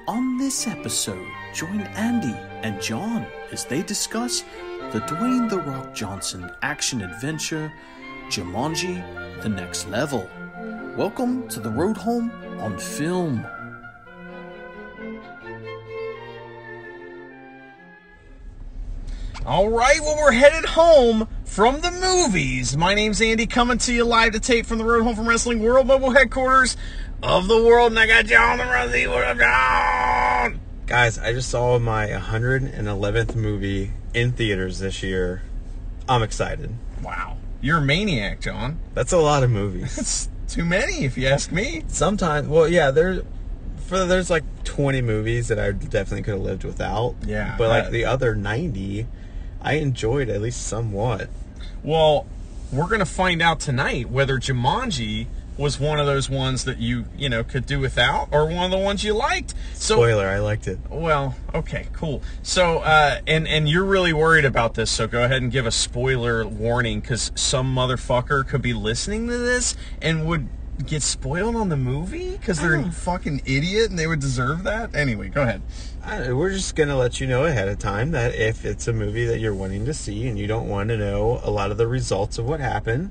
On this episode, join Andy and John as they discuss the Dwayne "The Rock" Johnson action-adventure, Jumanji: The Next Level. Welcome to The Road Home on Film. All right, well, we're headed home from the movies. My name's Andy, coming to you live to tape from the Road Home from Wrestling World Mobile Headquarters of the world, and I got John the Rusty. What up, John? Guys, I just saw my 111th movie in theaters this year. I'm excited. Wow, you're a maniac, John. That's a lot of movies. That's too many, if you ask me. Sometimes, well, yeah, there's like 20 movies that I definitely could have lived without. Yeah. But like the other 90, I enjoyed at least somewhat. Well, we're going to find out tonight whether Jumanji was one of those ones that you could do without, or one of the ones you liked. So, spoiler, I liked it. Well, okay, cool. So, and you're really worried about this, so go ahead and give a spoiler warning, because some motherfucker could be listening to this and would get spoiled on the movie because they're a fucking idiot and they would deserve that. Anyway, go ahead. We're just going to let you know ahead of time that if it's a movie that you're wanting to see and you don't want to know a lot of the results of what happened,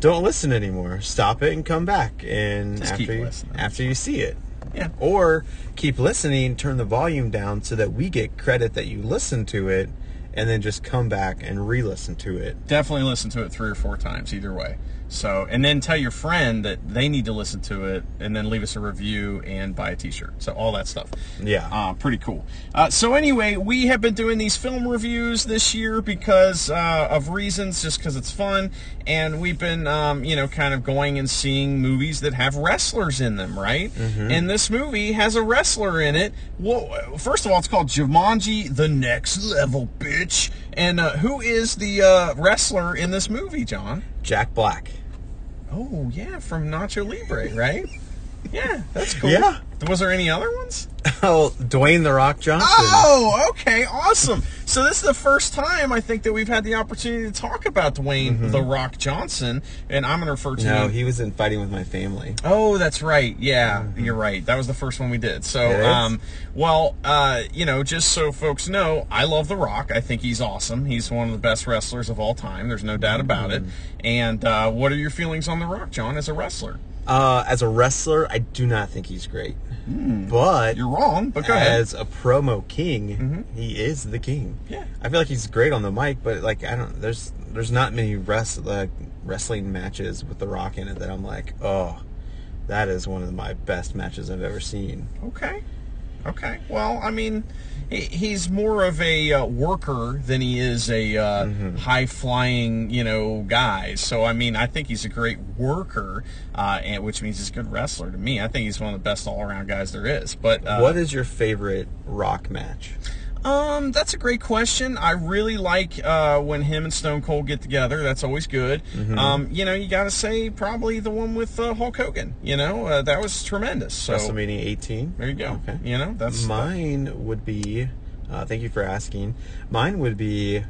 don't listen anymore. Stop it and come back. And just after you see it. Yeah. Or keep listening, turn the volume down so that we get credit that you listened to it, and then just come back and re-listen to it. Definitely listen to it 3 or 4 times, either way. So, and then tell your friend that they need to listen to it, and then leave us a review and buy a t-shirt. So all that stuff. Yeah. Pretty cool. So anyway, we have been doing these film reviews this year because of reasons, just because it's fun. And we've been, kind of going and seeing movies that have wrestlers in them, right? Mm-hmm. And this movie has a wrestler in it. Well, first of all, it's called Jumanji: The Next Level, bitch. And who is the wrestler in this movie, John? Jack Black. Oh, yeah, from Nacho Libre, right? Yeah, that's cool. Yeah. Was there any other ones? Oh, Dwayne "The Rock" Johnson. Oh, okay, awesome. So this is the first time, I think, that we've had the opportunity to talk about Dwayne "The Rock" Johnson, and I'm going to refer to No, him. he was in Fighting With My Family. Oh, that's right. Yeah, you're right. That was the first one we did. So, just so folks know, I love The Rock. I think he's awesome. He's one of the best wrestlers of all time. There's no doubt about it. And what are your feelings on The Rock, John, as a wrestler? As a wrestler, I do not think he's great. But you're wrong, but go ahead. As a promo king, he is the king. Yeah. I feel like he's great on the mic, but like there's not many wrestling matches with The Rock in it that I'm like, oh, that is one of my best matches I've ever seen. Okay. Well, I mean, he's more of a worker than he is a high-flying, guy. So, I mean, I think he's a great worker, and which means he's a good wrestler to me. I think he's one of the best all-around guys there is. But what is your favorite Rock match? That's a great question. I really like when him and Stone Cold get together. That's always good. You got to say probably the one with Hulk Hogan. That was tremendous. So, WrestleMania 18. There you go. Okay. That's mine would be. Thank you for asking. Mine would be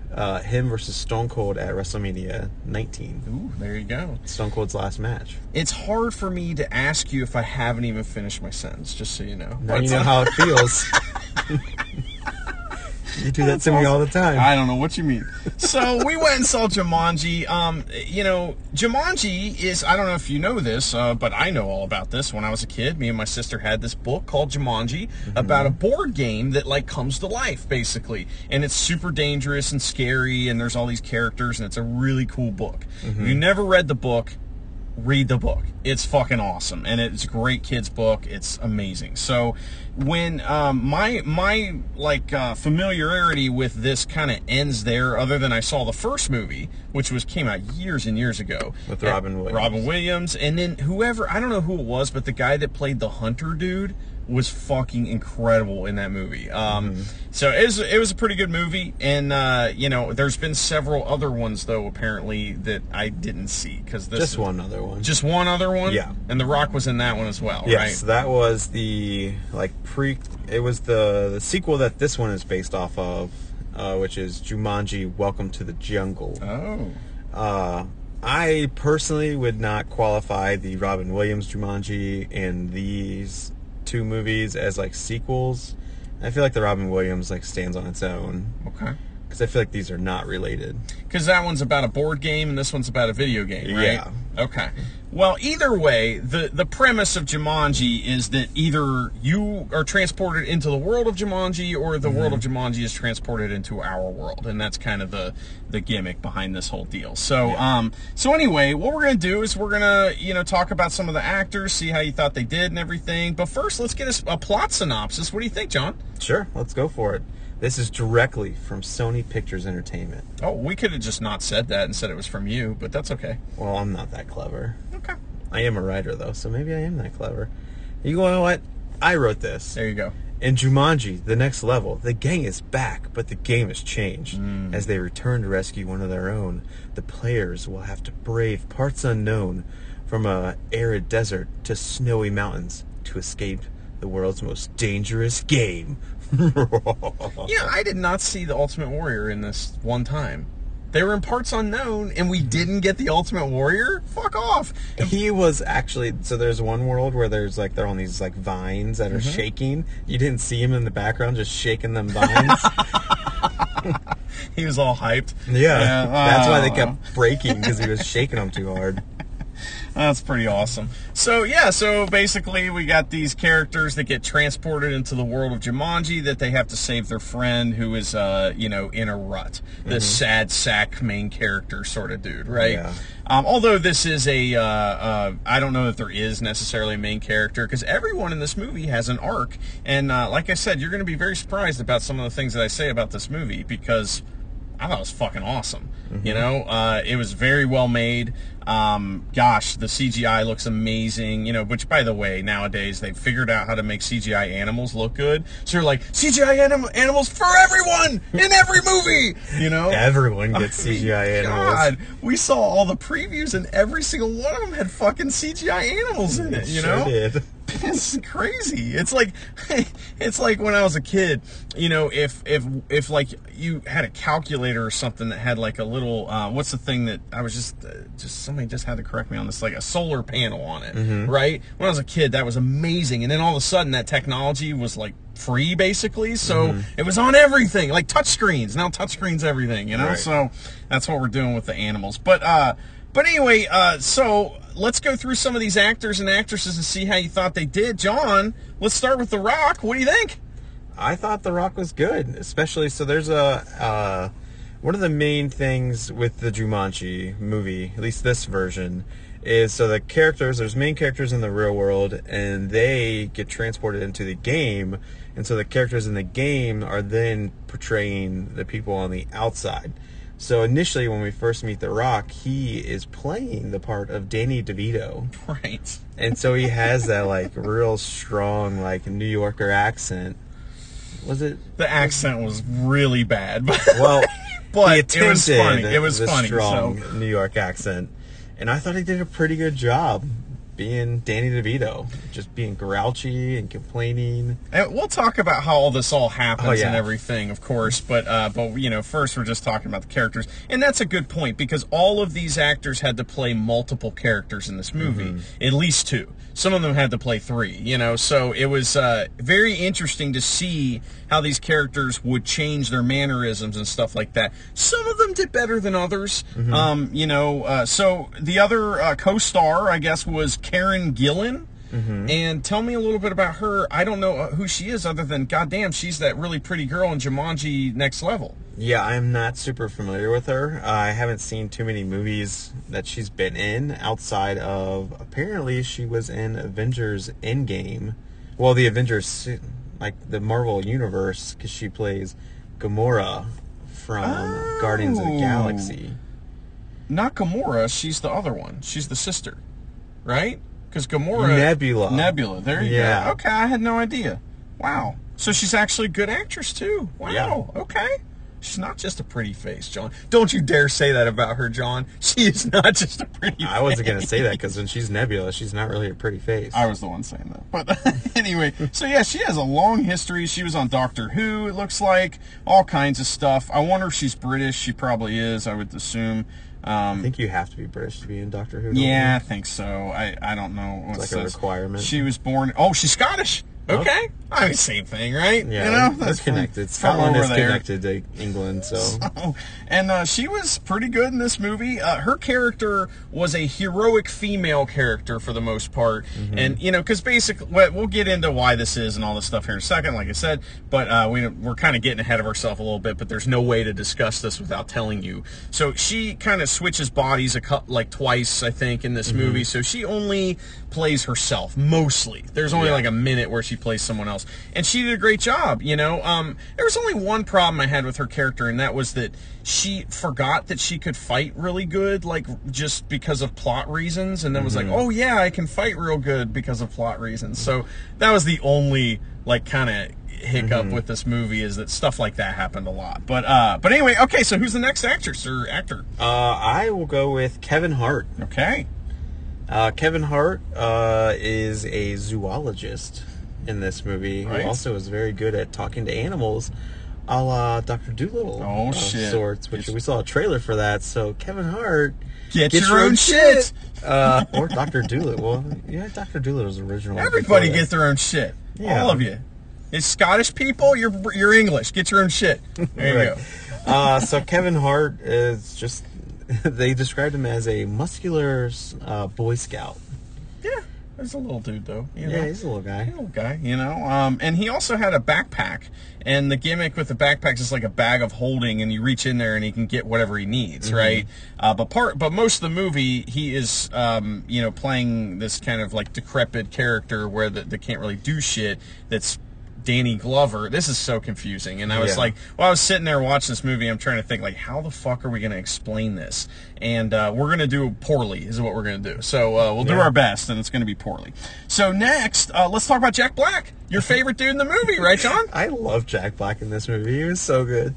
him versus Stone Cold at WrestleMania 19. Ooh, there you go. Stone Cold's last match. It's hard for me to ask you if I haven't even finished my sentence, just so you know. Now you know how it feels. You do that to me all the time. I don't know what you mean. So we went and saw Jumanji. Jumanji is, I don't know if you know this, but I know all about this. When I was a kid, me and my sister had this book called Jumanji about a board game that like comes to life, basically. And it's super dangerous and scary, and there's all these characters, and it's a really cool book. If you never read the book, read the book. It's fucking awesome, and it's a great kids book. It's amazing. So when my familiarity with this kind of ends there, other than I saw the first movie, which came out years and years ago with Robin Williams, and then whoever, I don't know who it was, but the guy that played the hunter dude was fucking incredible in that movie. So it was a pretty good movie, and there's been several other ones though apparently that I didn't see because just one other one. Just one other one. Yeah, and The Rock was in that one as well. Yes, right? That was the It was the sequel that this one is based off of, which is Jumanji: Welcome to the Jungle. Oh. I personally would not qualify the Robin Williams Jumanji and these two movies as like sequels. And I feel like the Robin Williams like stands on its own. Okay. Because I feel like these are not related. Because that one's about a board game and this one's about a video game, right? Yeah. Okay. Well, either way, the premise of Jumanji is that either you are transported into the world of Jumanji or the world of Jumanji is transported into our world. And that's kind of the gimmick behind this whole deal. So, so anyway, what we're going to do is we're going to, talk about some of the actors, see how you thought they did and everything. But first, let's get a plot synopsis. What do you think, John? Sure, let's go for it. This is directly from Sony Pictures Entertainment. Oh, we could have just not said that and said it was from you, but that's okay. Well, I'm not that clever. Okay. I am a writer, though, so maybe I am that clever. You know what? I wrote this. There you go. In Jumanji, the next level, the gang is back, but the game has changed. As they return to rescue one of their own, the players will have to brave parts unknown from a arid desert to snowy mountains to escape the world's most dangerous game. Yeah, I did not see the Ultimate Warrior in this one time. They were in parts unknown, and we didn't get the Ultimate Warrior? Fuck off. He was actually, so there's one world where there's like, they're on these like vines that are shaking. You didn't see him in the background just shaking them vines. He was all hyped. Yeah. That's why they kept breaking, because he was shaking them too hard. That's pretty awesome. So, yeah, so basically we got these characters that get transported into the world of Jumanji that they have to save their friend who is, in a rut. This sad sack main character sort of dude, right? Yeah. Although this is I don't know that there is necessarily a main character, because everyone in this movie has an arc. And like I said, you're going to be very surprised about some of the things that I say about this movie, because I thought it was fucking awesome. It was very well made. Gosh, the CGI looks amazing, which, by the way, nowadays they've figured out how to make CGI animals look good. So you're like, CGI animals for everyone in every movie, Everyone gets CGI animals. God, we saw all the previews and every single one of them had fucking CGI animals in it, Sure did. It's crazy. It's like when I was a kid, if like you had a calculator or something that had like a little, what's the thing that I was just somebody just had to correct me on this, like a solar panel on it, right? When I was a kid, that was amazing. And then all of a sudden that technology was like free basically. So it was on everything, like touchscreens. Now touchscreens everything, Right. So that's what we're doing with the animals. But anyway, so let's go through some of these actors and actresses and see how you thought they did. John, let's start with The Rock. What do you think? I thought The Rock was good, especially, so there's one of the main things with the Jumanji movie, at least this version, is so there's main characters in the real world, and they get transported into the game, and so the characters in the game are then portraying the people on the outside. So initially, when we first meet The Rock, he is playing the part of Danny DeVito. Right. And so he has that, like, real strong, like, New Yorker accent. Was it? The accent was really bad. Well, but he it was funny. It was the funny. Strong New York accent. And I thought he did a pretty good job being Danny DeVito, just being grouchy and complaining. And we'll talk about how all this all happens yeah. and everything, of course. But first we're just talking about the characters, and that's a good point because all of these actors had to play multiple characters in this movie, at least two. Some of them had to play three. So it was very interesting to see how these characters would change their mannerisms and stuff like that. Some of them did better than others. So the other co-star, I guess, was Karen Gillan. And tell me a little bit about her. I don't know who she is other than, goddamn, she's that really pretty girl in Jumanji Next Level. Yeah, I'm not super familiar with her. I haven't seen too many movies that she's been in outside of, apparently she was in Avengers Endgame. Well, the Avengers, like the Marvel Universe, because she plays Gamora from Guardians of the Galaxy. Not Gamora, she's the other one. She's the sister, right? Because Gamora... Nebula, there you go. Okay, I had no idea. Wow. So she's actually a good actress, too. Wow, yeah. Okay. She's not just a pretty face, John. Don't you dare say that about her, John. She is not just a pretty face. I wasn't going to say that because when she's Nebula, she's not really a pretty face. I was the one saying that. But anyway, so yeah, she has a long history. She was on Doctor Who, it looks like. All kinds of stuff. I wonder if she's British. She probably is, I would assume. I think you have to be British to be in Doctor Who. Yeah, I think so. I don't know. It's like a requirement. She was born... Oh, she's Scottish. Okay. I mean, same thing, right? Yeah, you know, that's connected. from Scotland over is there. connected to England, so. And she was pretty good in this movie. Her character was a heroic female character for the most part. And, you know, because basically, we'll get into why this is and all this stuff here in a second, like I said, but we're kind of getting ahead of ourselves a little bit, but there's no way to discuss this without telling you. So she kind of switches bodies like twice, I think, in this movie. So she only plays herself, mostly. There's only like a minute where she plays someone else. And she did a great job, you know. There was only one problem I had with her character, and that was that she forgot that she could fight really good, like, just because of plot reasons, and then was like, oh, yeah, I can fight real good because of plot reasons. So that was the only, like, kind of hiccup with this movie, is that stuff like that happened a lot. But anyway, okay, so who's the next actress or actor? I will go with Kevin Hart. Okay. Kevin Hart is a zoologist in this movie, who also is very good at talking to animals, a la Dr. Dolittle. Oh, shit. Sorts, which we saw a trailer for that. So Kevin Hart, get your own shit. Or Dr. Dolittle. Well, yeah, Dr. Dolittle's original. Everybody get their own shit. Yeah. All of you. It's Scottish people. You're English. Get your own shit. There you go. So Kevin Hart is just. They described him as a muscular Boy Scout. Yeah. He's a little dude, though. You know? Yeah, he's a little guy. He's a little guy, you know. And he also had a backpack. And the gimmick with the backpack is like a bag of holding, and you reach in there and he can get whatever he needs, right? But most of the movie, he is, you know, playing this kind of like decrepit character where they can't really do shit. That's Danny Glover. This is so confusing. And I was like, I was sitting there watching this movie, I'm trying to think, like, how the fuck are we going to explain this? And we're going to do poorly, is what we're going to do. So we'll do our best, and it's going to be poorly. So next, let's talk about Jack Black, your favorite dude in the movie, right, John? I love Jack Black in this movie. He was so good.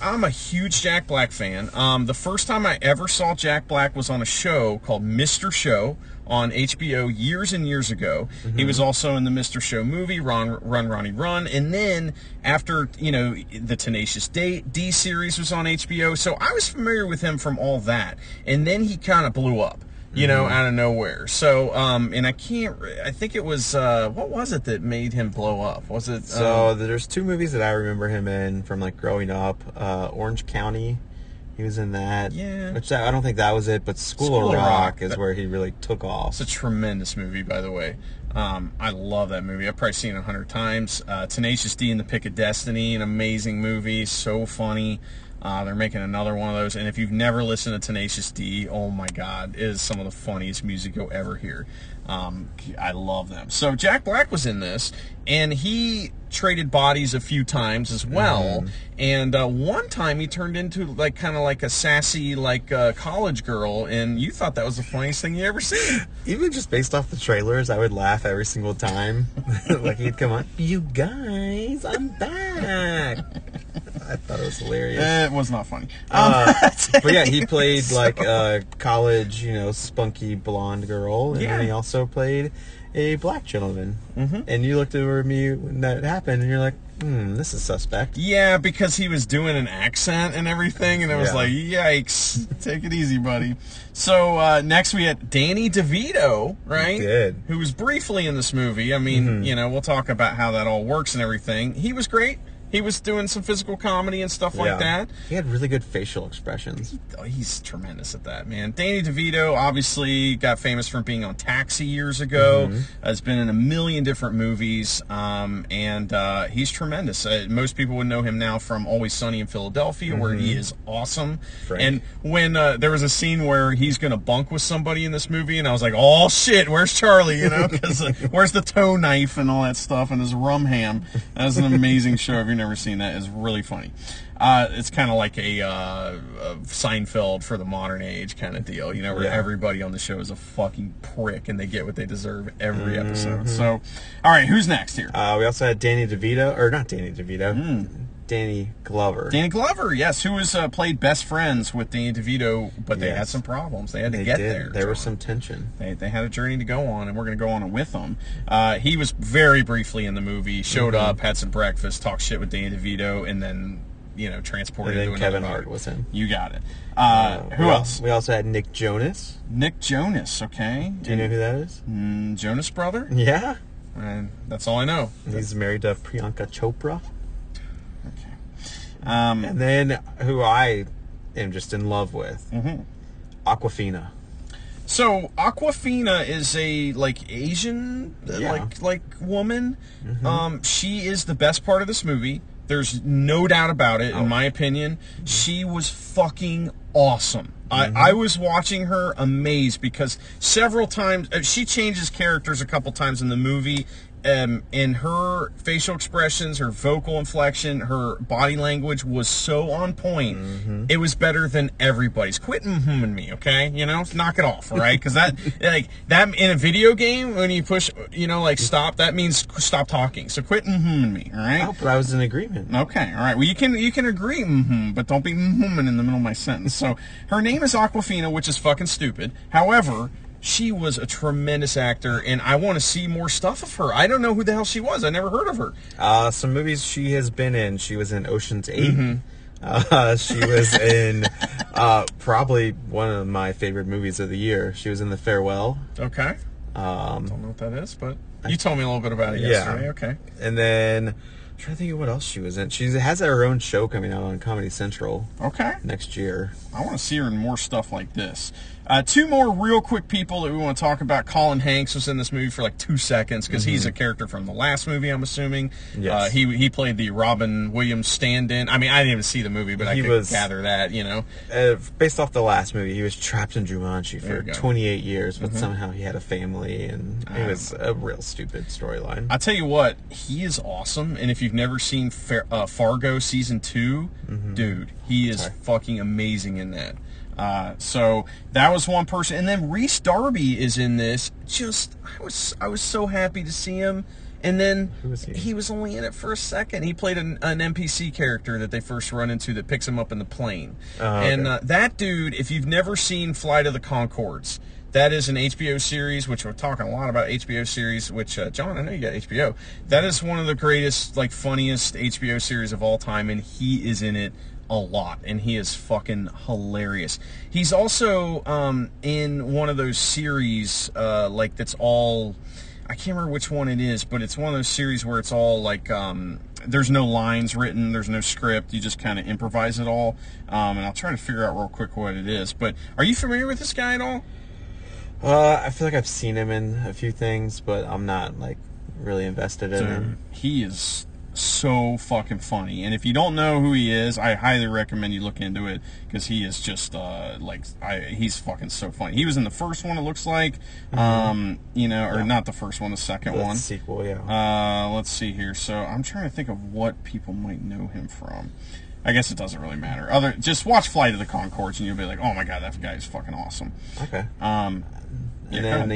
I'm a huge Jack Black fan. The first time I ever saw Jack Black was on a show called Mr. Show on HBO years and years ago. He was also in the Mr. Show movie, Run, Ronnie, Run. And then after, you know, the Tenacious D series was on HBO. So I was familiar with him from all that. And then he kind of blew up, you know, out of nowhere. So, and I think it was, what was it that made him blow up? Was it? So there's two movies that I remember him in from, like, growing up. Orange County. He was in that. Yeah. Which I don't think that was it, but School of Rock is where he really took off. It's a tremendous movie, by the way. I love that movie. I've probably seen it 100 times. Tenacious D and the Pick of Destiny, an amazing movie. So funny. They're making another one of those. And if you've never listened to Tenacious D, oh my God, it is some of the funniest music you'll ever hear. I love them. So Jack Black was in this, and he traded bodies a few times as well. And one time he turned into like kind of like a sassy college girl, and you thought that was the funniest thing you ever seen. Even just based off the trailers, I would laugh every single time. Like, he'd come on, you guys, I'm back. I thought it was hilarious. It was not funny. But yeah, he played like a college, you know, spunky blonde girl, and then he also played a black gentleman. And you looked over at me when that happened, and you're like, this is suspect. Yeah, because he was doing an accent and everything, and it was like, yikes, take it easy, buddy. So next we had Danny DeVito, right? Who was briefly in this movie. I mean, you know, we'll talk about how that all works and everything. He was great. He was doing some physical comedy and stuff like that. He had really good facial expressions. He's tremendous at that, man. Danny DeVito obviously got famous from being on Taxi years ago. Has been in a million different movies, and he's tremendous. Most people would know him now from Always Sunny in Philadelphia, where he is awesome. Frank. And when there was a scene where he's going to bunk with somebody in this movie, and I was like, oh, shit, where's Charlie? You know, because where's the toe knife and all that stuff, and his rum ham. That was an amazing show. If you've never seen that, it's really funny. It's kind of like a Seinfeld for the modern age kind of deal, you know, where everybody on the show is a fucking prick and they get what they deserve every episode. So, all right, who's next here? We also had Danny DeVito, or not Danny DeVito, Danny Glover. Danny Glover, yes, who was played best friends with Danny DeVito, but they had some problems. They had to get there. There was some tension. They had a journey to go on, and we're going to go on it with them. He was very briefly in the movie, showed up, had some breakfast, talked shit with Danny DeVito, and then, you know, transported and then to another Kevin movie. Hart was him. You got it. Who else? We also had Nick Jonas. Nick Jonas, okay. Do you know who that is? Jonas Brother? Yeah. And that's all I know. He's married to Priyanka Chopra. Okay. And then who I am just in love with, Awkwafina. So Awkwafina is a Asian like woman. She is the best part of this movie. There's no doubt about it, in my opinion. She was fucking awesome. I was watching her amazed because several times she changes characters a couple times in the movie. And her facial expressions, her vocal inflection, her body language was so on point. It was better than everybody's. Quit and me, okay? Knock it off, all right? Because that in a video game, when you push, stop, that means stop talking. So quit and me, all right? Oh, but I was in agreement. Okay, all right. Well, you can agree, but don't be in the middle of my sentence. So her name is Awkwafina, which is fucking stupid. However, she was a tremendous actor, and I want to see more stuff of her. I don't know who the hell she was. I never heard of her. Some movies she has been in. She was in Ocean's 8. She was in probably one of my favorite movies of the year. She was in The Farewell. Okay. Don't know what that is, but you told me a little bit about it yesterday. Okay. And then I'm trying to think of what else she was in. She has her own show coming out on Comedy Central. Okay. Next year. I want to see her in more stuff like this. Two more real quick people that we want to talk about. Colin Hanks was in this movie for 2 seconds because he's a character from the last movie, I'm assuming. Yes. He played the Robin Williams stand-in. I mean, I didn't even see the movie, but I could gather that, Based off the last movie, he was trapped in Jumanji for 28 years, but Mm-hmm. somehow he had a family, and it was a real stupid storyline. I'll tell you what, he is awesome, and if you've never seen Fargo Season 2, dude, he is fucking amazing in that. So that was one person, and then Rhys Darby is in this. I was so happy to see him. And then Who was he? He was only in it for a second. He played an NPC character that they first run into that picks him up in the plane. And that dude, if you've never seen Flight of the Conchords, that is an HBO series, which we're talking a lot about HBO series, which, John, I know you got HBO. That is one of the greatest, funniest HBO series of all time, and he is in it a lot, and he is fucking hilarious. He's also in one of those series that's all, I can't remember which one it is, but it's one of those series where it's all there's no lines written, there's no script, you just kind of improvise it all. And I'll try to figure out real quick what it is. But are you familiar with this guy at all? I feel like I've seen him in a few things, but I'm not really invested in him. He is so fucking funny, and if you don't know who he is, I highly recommend you look into it, because he is just he's fucking so funny. He was in the first one, it looks like, or not the first one, the second one. Sequel, yeah. Let's see here. So I'm trying to think of what people might know him from. I guess it doesn't really matter. Just watch Flight of the Conchords, and you'll be like, oh my god, that guy is fucking awesome. Okay. And then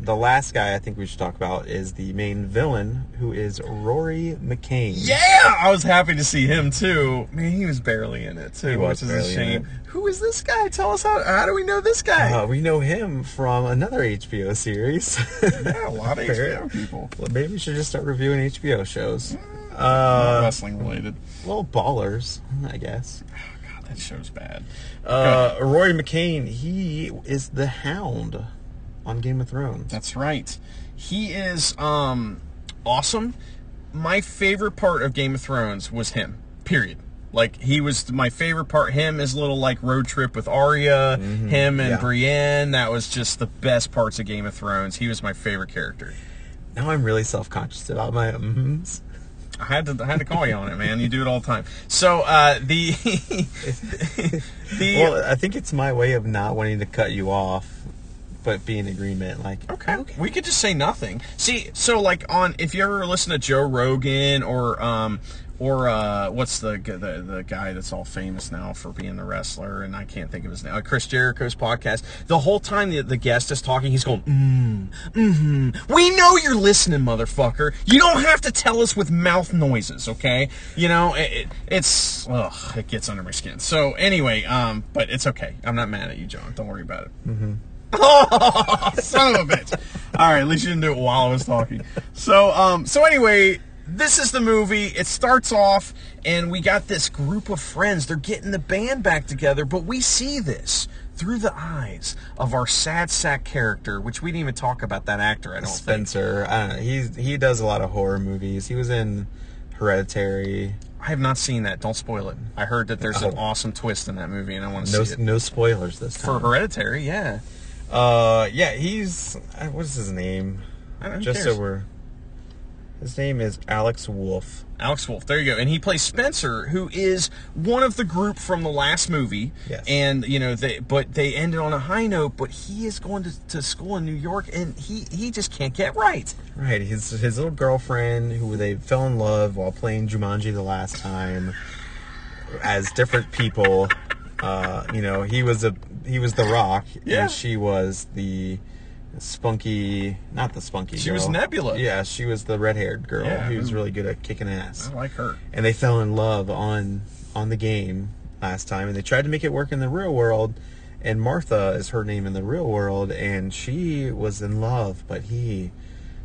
the last guy I think we should talk about is the main villain, who is Rory McCain. Yeah! I was happy to see him, too. Man, he was barely in it, too, which is a shame. Who is this guy? Tell us how do we know this guy? We know him from another HBO series. Yeah, a lot of HBO people. Well, maybe we should just start reviewing HBO shows. Not wrestling related. Well, Ballers, I guess. Oh, God, that show's bad. Rory McCain, he is the Hound on Game of Thrones. That's right. He is awesome. My favorite part of Game of Thrones was him, period. He was my favorite part. Him, his little road trip with Arya, him and Brienne. That was just the best parts of Game of Thrones. He was my favorite character. Now I'm really self-conscious about my ums. I had to call you on it, man. You do it all the time. So well, I think it's my way of not wanting to cut you off, but be in agreement. Okay, we could just say nothing. See, so if you ever listen to Joe Rogan or what's the guy that's all famous now for being the wrestler, and I can't think of his name, Chris Jericho's podcast, the whole time the guest is talking, he's going, we know you're listening, motherfucker. You don't have to tell us with mouth noises, okay? It gets under my skin. So anyway, but it's okay. I'm not mad at you, John. Don't worry about it. Oh, son of a bitch. All right, at least you didn't do it while I was talking. So anyway, this is the movie. It starts off, and we got this group of friends. They're getting the band back together, but we see this. through the eyes of our sad sack character, which we didn't even talk about that actor, I don't Spencer. think. I don't know. He does a lot of horror movies. He was in Hereditary. I have not seen that. Don't spoil it. I heard that there's an awesome twist in that movie, and I want to see it. No spoilers this time. For Hereditary, yeah. Yeah, he's... What is his name? I don't know. Just so we're... His name is Alex Wolff. Alex Wolff, there you go. And he plays Spencer, who is one of the group from the last movie. Yes. And, you know, they ended on a high note, but he is going to school in New York, and he just can't get right. Right. His little girlfriend, who they fell in love while playing Jumanji the last time, as different people. You know, he was the Rock, Yeah. and she was the spunky, not the spunky She girl. was Nebula. Yeah, she was the red-haired girl Yeah. who was really good at kicking ass. I like her. And they fell in love on the game last time, and they tried to make it work in the real world. And Martha is her name in the real world, and she was in love, but he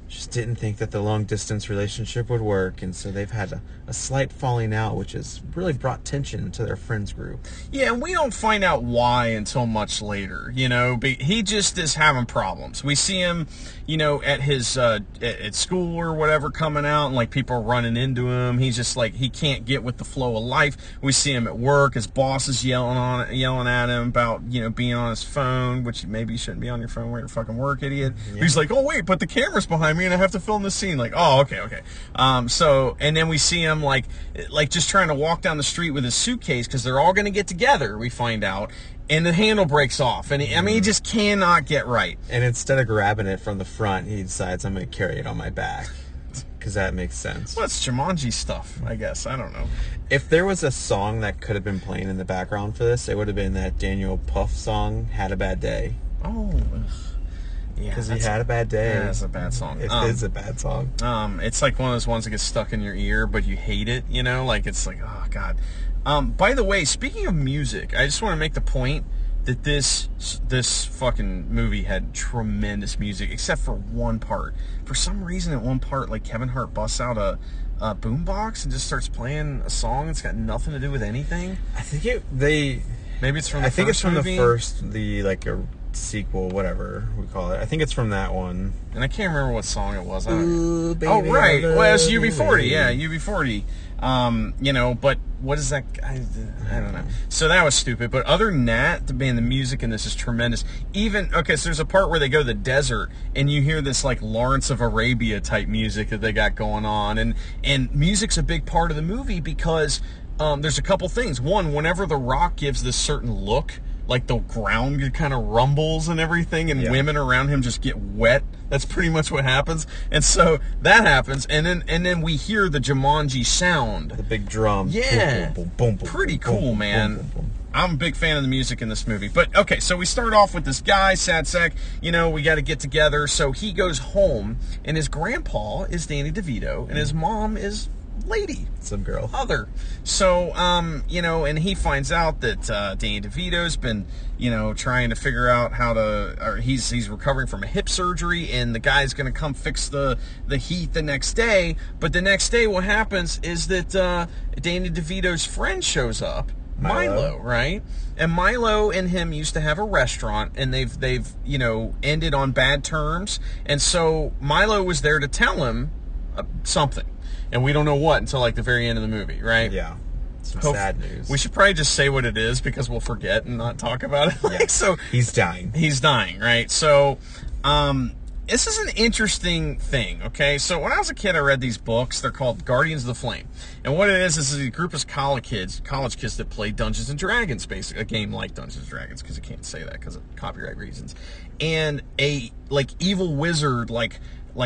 just didn't think that the long-distance relationship would work, and so they've had a slight falling out, which has really brought tension to their friends group. Yeah, and we don't find out why until much later, you know. He just is having problems. We see him, you know, at his at school or whatever coming out, and like people are running into him. He's just like, he can't get with the flow of life. We see him at work. His boss is yelling at him about, you know, being on his phone, which maybe you shouldn't be on your phone where you fucking work, idiot. Yeah. He's like, oh wait, but the camera's behind me and I have to film this scene. Like, oh, okay. So, and then we see him like just trying to walk down the street with his suitcase because they're all going to get together, we find out, and the handle breaks off, and he just cannot get right. And instead of grabbing it from the front, he decides, I'm going to carry it on my back, because that makes sense. Well, it's Jumanji stuff, I guess. I don't know. If there was a song that could have been playing in the background for this, it would have been that Daniel Puff song, Had a Bad Day. Oh, yeah, because he had a bad day. Yeah, it's a bad song. It is a bad song. It's like one of those ones that gets stuck in your ear, but you hate it, you know? Like, it's like, oh, God. By the way, speaking of music, I just want to make the point that this fucking movie had tremendous music, except for one part. For some reason, at one part, like, Kevin Hart busts out a boombox and just starts playing a song that's got nothing to do with anything. I think maybe it's from the I think first it's from movie. the first, like a sequel, whatever we call it. I think it's from that one. And I can't remember what song it was. Ooh, baby, oh, right. I Well, it's love you, UB40. baby. Yeah, UB40. You know, but what is that? I don't know. So that was stupid. But other than that, the music in this is tremendous. Even, okay, so there's a part where they go to the desert, and you hear this, like, Lawrence of Arabia type music that they got going on. And music's a big part of the movie because there's a couple things. One, whenever The Rock gives this certain look, like the ground kind of rumbles and everything, and women around him just get wet. That's pretty much what happens. And so that happens, and then we hear the Jumanji sound. The big drum. Yeah. Boom, boom, boom, boom, pretty boom, cool, boom, man. boom, boom, boom. I'm a big fan of the music in this movie. But, okay, so we start off with this guy, sad sack, you know, we got to get together. So he goes home, and his grandpa is Danny DeVito, and his mom is Lady. Some girl. Other. So, you know, and he finds out that Danny DeVito's been, you know, trying to figure out how to, or he's recovering from a hip surgery, and the guy's going to come fix the heat the next day. But the next day, what happens is that Danny DeVito's friend shows up, Milo, right? And Milo and him used to have a restaurant, and they've you know, ended on bad terms. And so Milo was there to tell him something. And we don't know what until, like, the very end of the movie, right? Yeah. Some sad news. We should probably just say what it is because we'll forget and not talk about it. Yeah. So he's dying. He's dying, right? So, this is an interesting thing, okay? So when I was a kid, I read these books. They're called Guardians of the Flame. And what it is a group of college kids that play Dungeons & Dragons, basically. A game like Dungeons & Dragons, because I can't say that because of copyright reasons. And a, like, evil wizard, like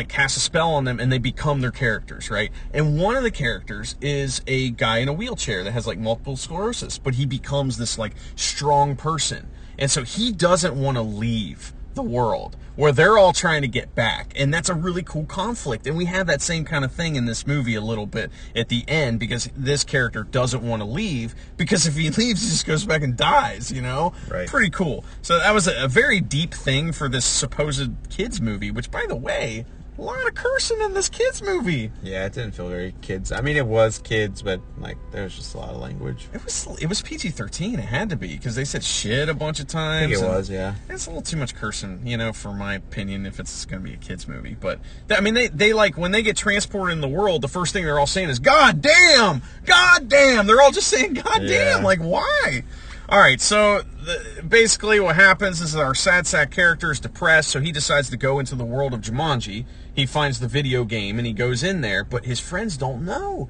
cast a spell on them, and they become their characters, right? And one of the characters is a guy in a wheelchair that has, like, multiple sclerosis, but he becomes this, like, strong person. And so he doesn't want to leave the world where they're all trying to get back. And that's a really cool conflict. And we have that same kind of thing in this movie a little bit at the end, because this character doesn't want to leave, because if he leaves, he just goes back and dies, you know? Right. Pretty cool. So that was a very deep thing for this supposed kids movie, which, by the way, A lot of cursing in this kids movie. Yeah, it didn't feel very kids. I mean, it was kids, but like there was just a lot of language. It was PG-13. It had to be because they said shit a bunch of times. I think it was, yeah. It's a little too much cursing, for my opinion, if it's going to be a kids movie. But I mean, they like when they get transported in the world, the first thing they're all saying is "God damn, God damn." They're all just saying "God damn." Like, why? All right, so basically what happens is that our sad sack character is depressed, so he decides to go into the world of Jumanji. He finds the video game, and he goes in there, but his friends don't know.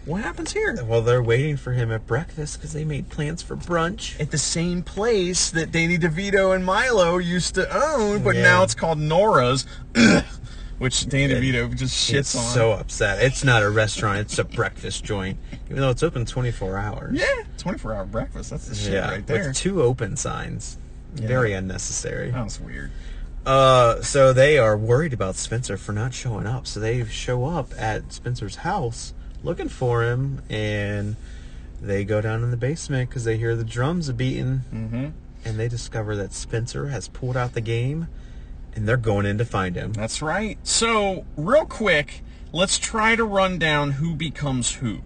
What happens here? Well, they're waiting for him at breakfast because they made plans for brunch. At the same place that Danny DeVito and Milo used to own, but now it's called Nora's, which Danny DeVito just shits on. So upset. It's not a restaurant, it's a breakfast joint, even though it's open 24 hours. Yeah, 24-hour breakfast. That's the shit right there. With 2 open signs. Yeah. Very unnecessary. That was weird. So they are worried about Spencer for not showing up. So they show up at Spencer's house looking for him, and they go down in the basement because they hear the drums beating, and they discover that Spencer has pulled out the game, and they're going in to find him. That's right. So, real quick, let's try to run down who becomes who.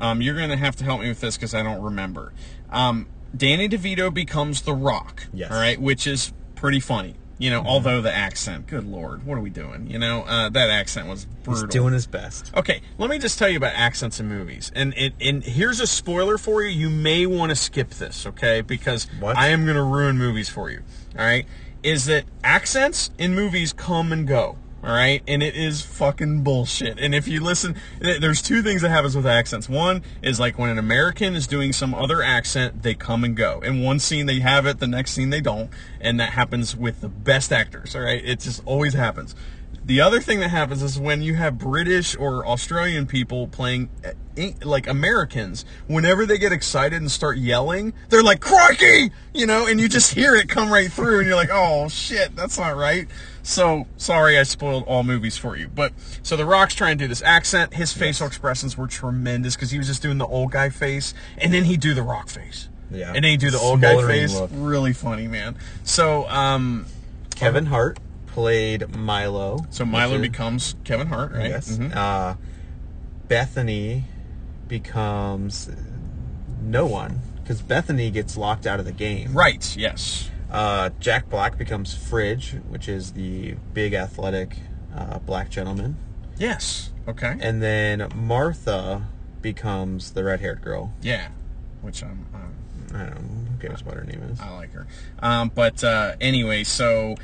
You're going to have to help me with this because I don't remember. Danny DeVito becomes The Rock, yes. All right, which is pretty funny. Although the accent, good Lord, what are we doing? That accent was brutal. He's doing his best. Okay, let me just tell you about accents in movies. And here's a spoiler for you. You may want to skip this, okay? Because I am going to ruin movies for you, all right? Is that accents in movies come and go, all right? And it is fucking bullshit. And if you listen, there's 2 things that happens with accents. One is like when an American is doing some other accent, they come and go. In one scene they have it, the next scene they don't. And that happens with the best actors, all right? It just always happens. The other thing that happens is when you have British or Australian people playing like Americans, whenever they get excited and start yelling, they're like, crikey! And you just hear it come right through, and you're like, oh, shit, that's not right. So, sorry I spoiled all movies for you. But, so The Rock's trying to do this accent. His facial expressions were tremendous because he was just doing the old guy face, and then he'd do the Rock face. Yeah. And then he'd do the old guy face. Look. Really funny, man. So, Kevin Hart played Milo. So Milo becomes Kevin Hart, right? Yes. Bethany becomes no one because Bethany gets locked out of the game. Right, yes. Jack Black becomes Fridge, which is the big athletic black gentleman. Yes. Okay. And then Martha becomes the red-haired girl. Yeah. Which I don't know. Who cares what her name is? I like her. But anyway, so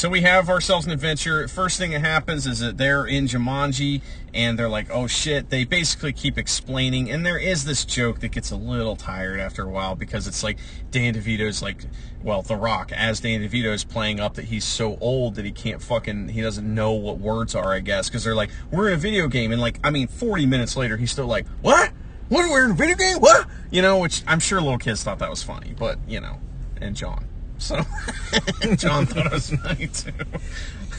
we have ourselves an adventure. First thing that happens is that they're in Jumanji, and they're like, oh shit. They basically keep explaining, and there is this joke that gets a little tired after a while because it's like Dan DeVito's like, well, The Rock, as Dan DeVito is playing up that he's so old that he doesn't know what words are, I guess, because they're like, we're in a video game, and 40 minutes later, he's still like, what? What, we're in a video game? What? Which I'm sure little kids thought that was funny, but, and John. So, John thought it was funny, too.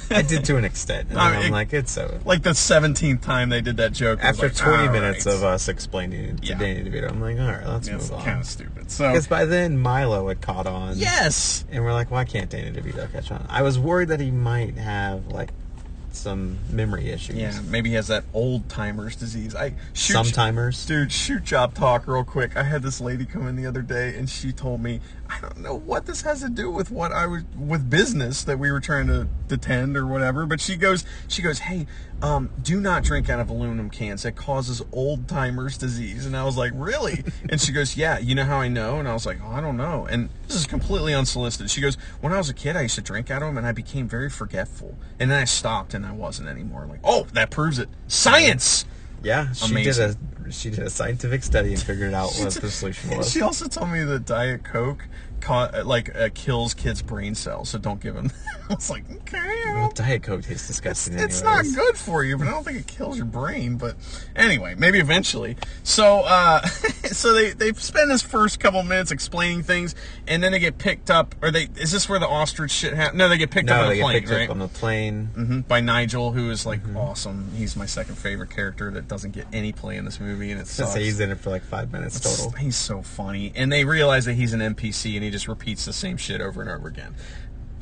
I did to an extent. I'm like, it's so... Like the 17th time they did that joke. After 20 minutes of us explaining to Danny DeVito, I'm like, all right, let's move on. It's kind of stupid. So, because by then, Milo had caught on. Yes! And we're like, why can't Danny DeVito catch on? I was worried that he might have, some memory issues. Yeah, maybe he has that old timer's disease. Sometimes. Dude, shoot job talk real quick. I had this lady come in the other day, and she told me, I don't know what this has to do with with business that we were trying to attend or whatever, but she goes, hey, do not drink out of aluminum cans. It causes old timer's disease. And I was like, really? And she goes, yeah, you know how I know? And I was like, oh, I don't know. And this is completely unsolicited. She goes, when I was a kid, I used to drink out of them, and I became very forgetful. And then I stopped, and I wasn't anymore. I'm like, oh, that proves it. Science! Yeah, she did a scientific study and figured out what the solution was. She also told me that Diet Coke kills kids' brain cells, so don't give them. I was like, okay. Well, Diet Coke tastes disgusting. It's not good for you, but I don't think it kills your brain. But anyway, maybe eventually. So, so they spend this first couple minutes explaining things, and then they get picked up. Is this where the ostrich shit happens? No, they get picked up on the plane, right? Up on the plane by Nigel, who is awesome. He's my second favorite character that doesn't get any play in this movie, and it sucks. He's in it for 5 minutes total. He's so funny, and they realize that he's an NPC, and he just repeats the same shit over and over again.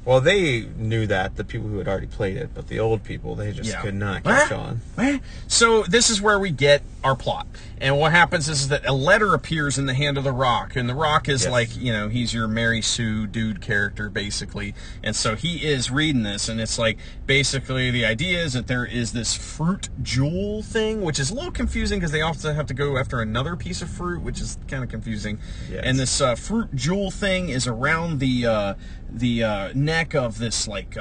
Well, they knew that, the people who had already played it, but the old people, they just could not catch on. So this is where we get our plot. And what happens is that a letter appears in the hand of the Rock, and the Rock is like, you know, he's your Mary Sue dude character, basically. And so he is reading this, and it's like, basically the idea is that there is this fruit jewel thing, which is a little confusing because they often have to go after another piece of fruit, which is kind of confusing. Yes. And this fruit jewel thing is around the neck of this like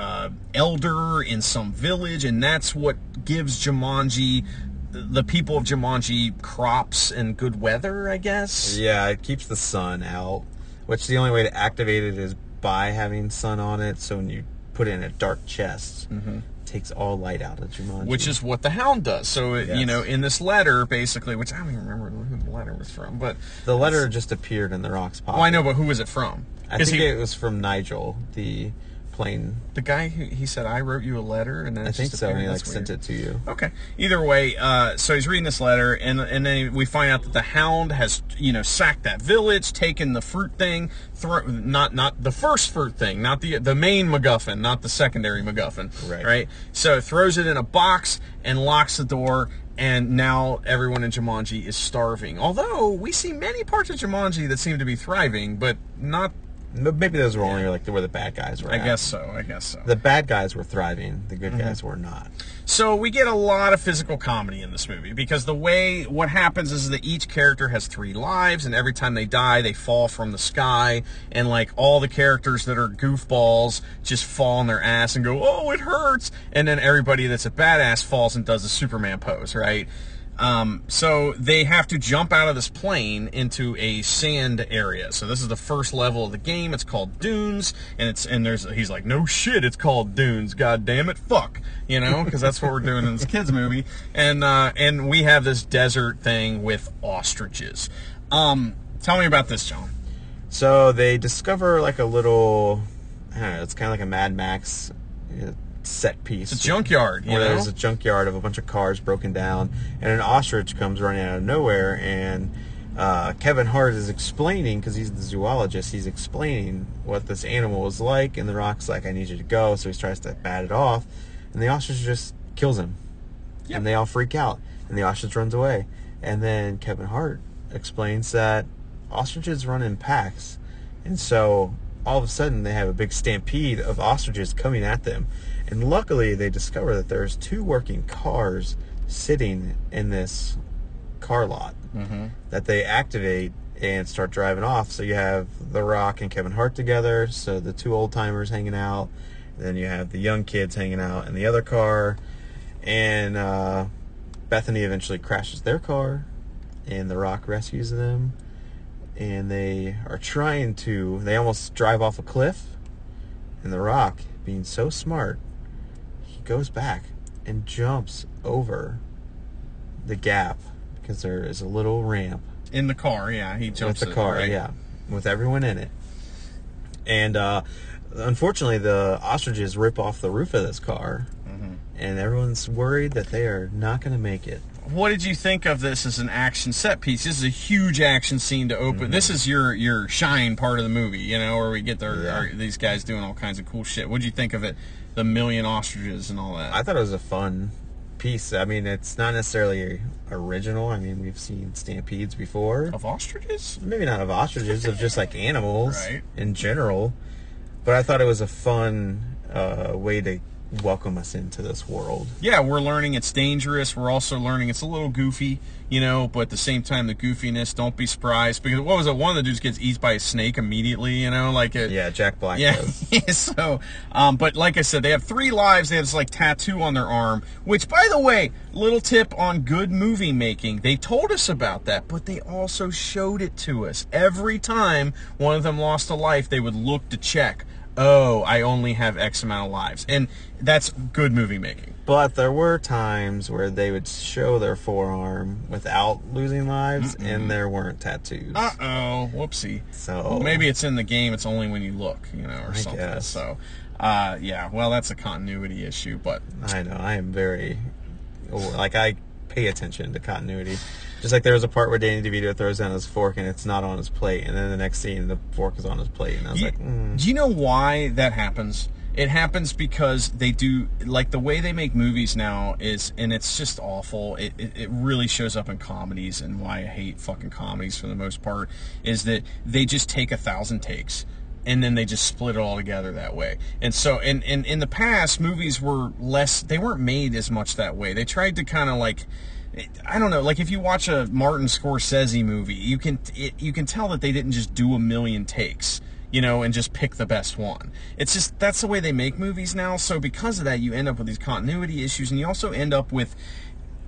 elder in some village, and that's what gives Jumanji, the people of Jumanji, crops and good weather, I guess. Yeah, it keeps the sun out, which the only way to activate it is by having sun on it. So when you put it in a dark chest, it takes all light out of Jumanji. Which is what the Hound does. So, you know, in this letter, basically, which I don't even remember who the letter was from, but... The letter just appeared in the Rock's pocket. Well, I know, but who was it from? I think it was from Nigel, the plane. The guy who, he said, I wrote you a letter, and then I think so, and he like sent it to you. Okay. Either way, so he's reading this letter, and then we find out that the Hound has, you know, sacked that village, taken the fruit thing, not the first fruit thing, not the main MacGuffin, not the secondary MacGuffin. Right? So throws it in a box and locks the door, and now everyone in Jumanji is starving. Although we see many parts of Jumanji that seem to be thriving, but not... Maybe those were only like where the bad guys were. I guess so. The bad guys were thriving. The good guys were not. So we get a lot of physical comedy in this movie because what happens is that each character has 3 lives, and every time they die, they fall from the sky, and like all the characters that are goofballs just fall on their ass and go, oh, it hurts, and then everybody that's a badass falls and does the Superman pose, right? So they have to jump out of this plane into a sand area. So this is the first level of the game. It's called Dunes, and he's like, no shit, it's called Dunes. God damn it, fuck, you know, because that's what we're doing in this kids movie. And we have this desert thing with ostriches. Tell me about this, John. So they discover like a little, I don't know, it's kind of like a Mad Max set piece. It's a junkyard, you know? There's a junkyard of a bunch of cars broken down, and an ostrich comes running out of nowhere, and Kevin Hart is explaining, because he's the zoologist, he's explaining what this animal is like, and the Rock's like, I need you to go, so he tries to bat it off, and the ostrich just kills him. Yep. And they all freak out, and the ostrich runs away. And then Kevin Hart explains that ostriches run in packs, and so all of a sudden they have a big stampede of ostriches coming at them. And luckily, they discover that there's 2 working cars sitting in this car lot that they activate and start driving off. So you have The Rock and Kevin Hart together, so the 2 old-timers hanging out. And then you have the young kids hanging out in the other car. And Bethany eventually crashes their car, and The Rock rescues them. And they almost drive off a cliff. And The Rock, being so smart, goes back and jumps over the gap because there is a little ramp in the car. Yeah, he jumps with the car, right? Yeah, with everyone in it. And unfortunately, the ostriches rip off the roof of this car, and everyone's worried that they are not going to make it. What did you think of this as an action set piece? This is a huge action scene to open. This is your shine part of the movie, you know, where we get these guys doing all kinds of cool shit. What did you think of it? The million ostriches and all that. I thought it was a fun piece. I mean, it's not necessarily original. I mean, we've seen stampedes before. Of ostriches? Maybe not of ostriches, of just like animals in general. But I thought it was a fun way to welcome us into this world. Yeah, we're learning it's dangerous. We're also learning it's a little goofy, you know, but at the same time, the goofiness, don't be surprised. Because what was it? One of the dudes gets eaten by a snake immediately, you know, like it. Yeah, Jack Black does. Yeah, so, but like I said, they have 3 lives. They have this like tattoo on their arm, which, by the way, little tip on good movie making. They told us about that, but they also showed it to us. Every time one of them lost a life, they would look to check. Oh, I only have X amount of lives. And that's good movie making. But there were times where they would show their forearm without losing lives, and there weren't tattoos. Uh-oh, whoopsie. So well, maybe it's in the game, it's only when you look, you know, or something. Guess. So, yeah, well, that's a continuity issue, but... I know, I am very... Like, I pay attention to continuity. Just like there was a part where Danny DeVito throws down his fork and it's not on his plate, and then the next scene the fork is on his plate, and I was Do you know why that happens? It happens because they do, like, the way they make movies now is, and it's just awful. It really shows up in comedies, and why I hate fucking comedies for the most part, is that they just take 1,000 takes, and then they just split it all together that way. And so, and in the past, movies were less, they weren't made as much that way. They tried to kind of like, I don't know, like if you watch a Martin Scorsese movie, you can tell that they didn't just do 1,000,000 takes, you know, and just pick the best one. It's just, that's the way they make movies now. So because of that, you end up with these continuity issues, and you also end up with,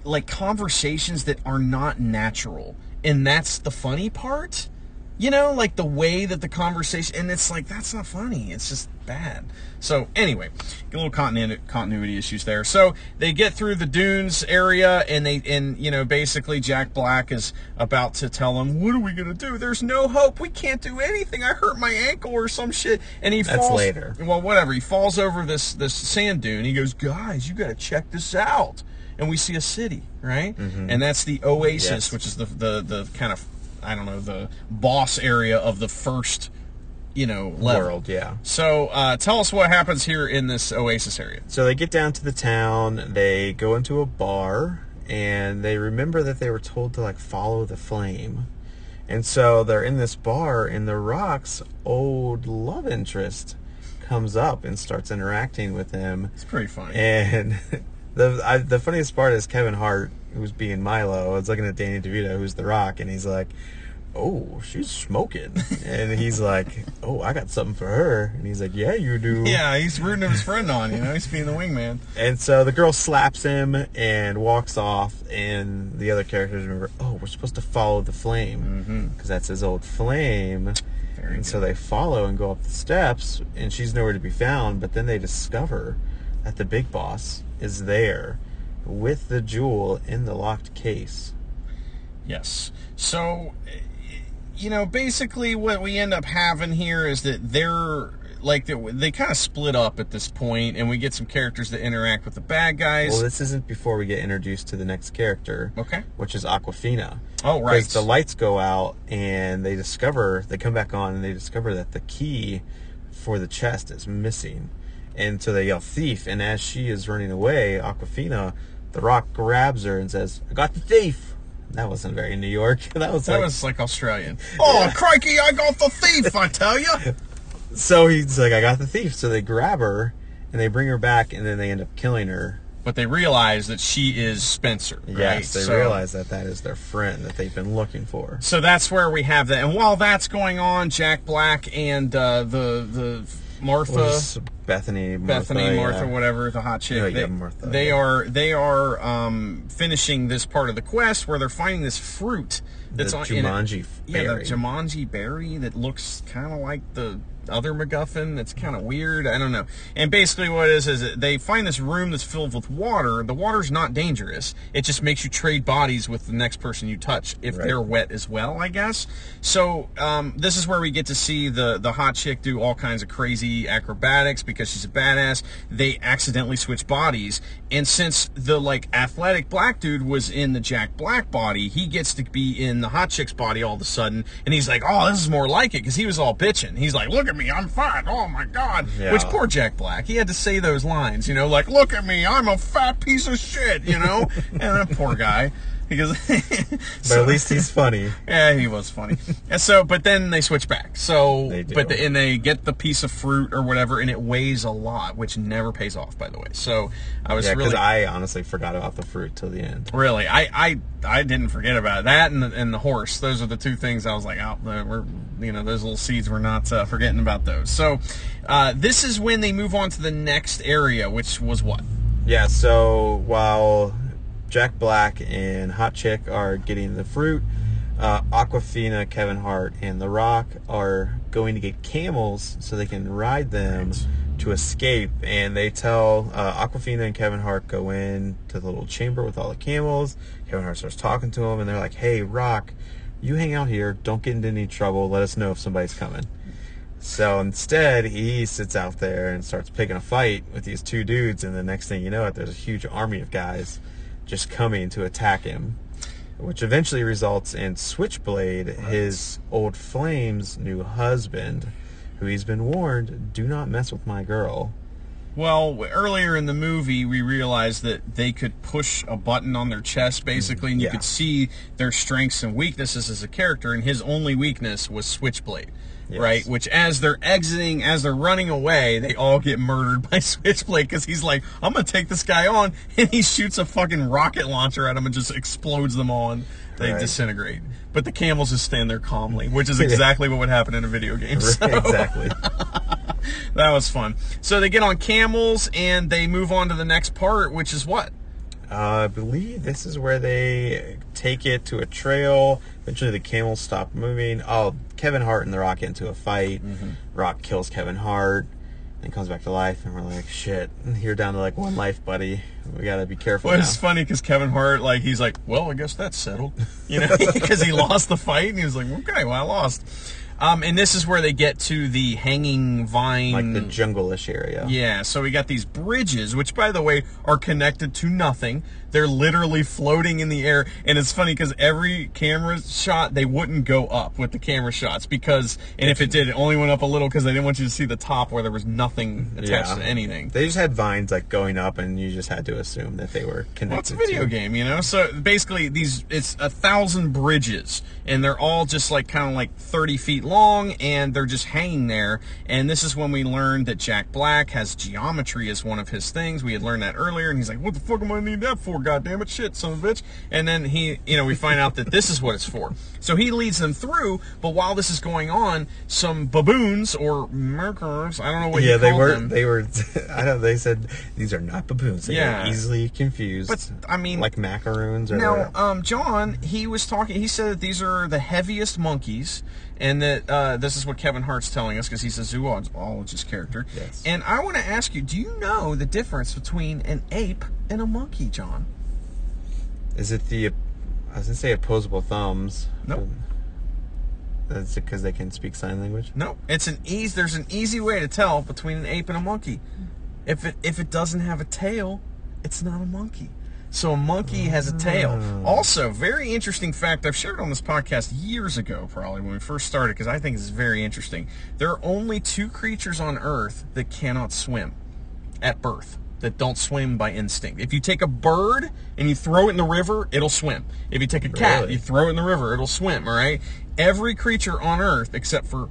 like, conversations that are not natural. And that's the funny part. You know, like the way that the conversation, and it's like, that's not funny. It's just bad. So anyway, a little continuity issues there. So they get through the dunes area, and you know, basically Jack Black is about to tell them, what are we going to do? There's no hope. We can't do anything. I hurt my ankle or some shit. And he falls. That's later. Well, whatever. He falls over this sand dune. He goes, guys, you got to check this out. And we see a city, right? Mm-hmm. And that's the Oasis, yes, which is the kind of, I don't know, the boss area of the first, you know, level. World, yeah. So tell us what happens here in this Oasis area. So they get down to the town, they go into a bar, and they remember that they were told to, like, follow the flame. And so they're in this bar, and The Rock's old love interest comes up and starts interacting with him. It's pretty funny. And the funniest part is Kevin Hart, who's being Milo, is looking at Danny DeVito, who's The Rock, and he's like, oh, she's smoking. And he's like, oh, I got something for her. And he's like, yeah, you do. Yeah, he's rooting his friend on, you know, he's being the wingman. And so the girl slaps him and walks off, and the other characters remember, oh, we're supposed to follow the flame, because that's his old flame. Very good. So they follow and go up the steps, and she's nowhere to be found, but then they discover that the big boss is there with the jewel in the locked case. Yes. So, you know, basically what we end up having here is that they're, like, they kind of split up at this point, and we get some characters that interact with the bad guys. Well, this isn't before we get introduced to the next character. Okay. Which is Awkwafina. Oh, right. Because the lights go out, and they come back on, and they discover that the key for the chest is missing. And so they yell, thief, and as she is running away, Awkwafina, The Rock grabs her and says, I got the thief. That wasn't very New York. That was like Australian. Oh, crikey, I got the thief, I tell you. So he's like, I got the thief. So they grab her, and they bring her back, and then they end up killing her. But they realize that she is Spencer, right? Yes, they realize that is their friend that they've been looking for. So that's where we have that. And while that's going on, Jack Black and the Martha... Bethany, Martha, whatever, the hot chick. Martha. They are finishing this part of the quest where they're finding this fruit that's on Jumanji berry. Yeah, the Jumanji berry that looks kind of like the other MacGuffin. That's kind of weird. I don't know. And basically what it is they find this room that's filled with water. The water's not dangerous. It just makes you trade bodies with the next person you touch if they're wet as well, I guess. So this is where we get to see the hot chick do all kinds of crazy acrobatics because she's a badass. They accidentally switch bodies, and since the, like, athletic black dude was in the Jack Black body, he gets to be in the hot chick's body all of a sudden, and he's like, oh, this is more like it, because he was all bitching. He's like, look at me, I'm fat, oh my god. Yeah. Which, poor Jack Black, he had to say those lines, you know, like, look at me, I'm a fat piece of shit, you know. And that poor guy, because but at least he's funny. Yeah, he was funny. And so, but then they switch back. So, they do. And they get the piece of fruit or whatever, and it weighs a lot, which never pays off, by the way. So I was because I honestly forgot about the fruit till the end. Really, I didn't forget about it. That and the horse. Those are the two things I was like, oh, those little seeds. We're not forgetting about those. So this is when they move on to the next area, which was what? Yeah. So while Jack Black and Hot Chick are getting the fruit, Awkwafina, Kevin Hart, and The Rock are going to get camels so they can ride them to escape. And they tell Awkwafina and Kevin Hart go in to the little chamber with all the camels. Kevin Hart starts talking to them, and they're like, hey, Rock, you hang out here. Don't get into any trouble. Let us know if somebody's coming. So instead, he sits out there and starts picking a fight with these two dudes, and the next thing you know, there's a huge army of guys just coming to attack him. which eventually results in Switchblade, his old flame's new husband, who he's been warned, do not mess with my girl. Well, earlier in the movie, we realized that they could push a button on their chest, basically, and you could see their strengths and weaknesses as a character, and his only weakness was Switchblade, right? Which, as they're exiting, as they're running away, they all get murdered by Switchblade, because he's like, I'm going to take this guy on, and he shoots a fucking rocket launcher at him and just explodes them all, and they disintegrate. But the camels just stand there calmly, which is exactly what would happen in a video game. So. Exactly. That was fun. So they get on camels and they move on to the next part, which is what? I believe this is where they take it to a trail. Eventually the camels stop moving. Oh, Kevin Hart and The Rock get into a fight. Rock kills Kevin Hart and comes back to life. And we're like, shit, you're down to like one life, buddy. We got to be careful now. It's funny because Kevin Hart, like, he's like, well, I guess that's settled. You know, because he lost the fight. And he was like, okay, well, I lost. And this is where they get to the hanging vine. Like the jungle-ish area. Yeah, so we got these bridges, which, by the way, are connected to nothing. They're literally floating in the air. And it's funny because every camera shot, they wouldn't go up with the camera shots. Because, and if it did, it only went up a little because they didn't want you to see the top where there was nothing attached to anything. They just had vines like going up, and you just had to assume that they were connected. Well, it's a video game, you know? So basically, it's 1,000 bridges. And they're all just like kind of like 30 feet long, and they're just hanging there. And this is when we learned that Jack Black has geometry as one of his things. We had learned that earlier, and he's like, what the fuck am I need that for? God damn it, shit, son of a bitch. And then we find out that this is what it's for. So he leads them through, but while this is going on, some baboons or merkers, I don't know what you call them. They were, they said these are not baboons. They are easily confused. But, I mean, like macaroons or now, John, he said that these are the heaviest monkeys, and that this is what Kevin Hart's telling us because he's a zoologist character. Yes. And I want to ask you, do you know the difference between an ape and a monkey, John? Is it I was going to say opposable thumbs. Nope. That's because they can speak sign language? No. There's an easy way to tell between an ape and a monkey. If it doesn't have a tail, it's not a monkey. So a monkey has a tail. Also, very interesting fact, I've shared on this podcast years ago, probably, when we first started, because I think it's very interesting. There are only 2 creatures on Earth that cannot swim at birth, that don't swim by instinct. If you take a bird and you throw it in the river, it'll swim. If you take a cat, you throw it in the river, it'll swim, all right? Every creature on Earth, except for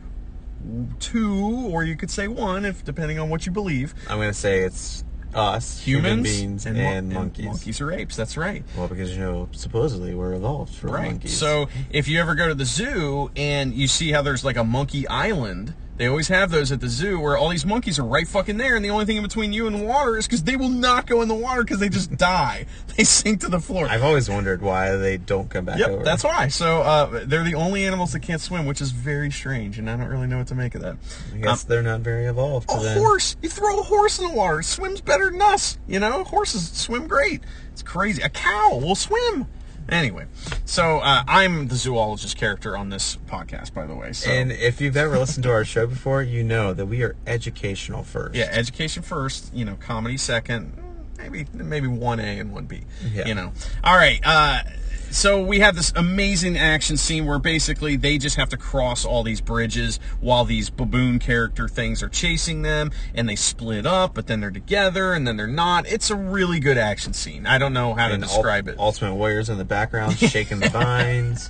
2, or you could say 1, if depending on what you believe. I'm going to say it's us, humans, human beings, and monkeys. Monkeys or apes, that's right. Well, because, supposedly we're evolved from monkeys. So if you ever go to the zoo and you see how there's like a monkey island, they always have those at the zoo where all these monkeys are right fucking there, and the only thing in between you and the water is because they will not go in the water because they just die. They sink to the floor. I've always wondered why they don't come back over. Yep, that's why. So they're the only animals that can't swim, which is very strange, and I don't really know what to make of that. I guess they're not very evolved. Horse! You throw a horse in the water, it swims better than us. Horses swim great. It's crazy. A cow will swim. Anyway, so I'm the zoologist character on this podcast, by the way. So. And if you've ever listened to our show before, you know that we are educational first. Yeah, education first, comedy second, maybe 1A and 1B, All right, so we have this amazing action scene where basically they just have to cross all these bridges while these baboon character things are chasing them, and they split up, but then they're together, and then they're not. It's a really good action scene. I don't know how to describe it. Ultimate Warriors in the background shaking the vines.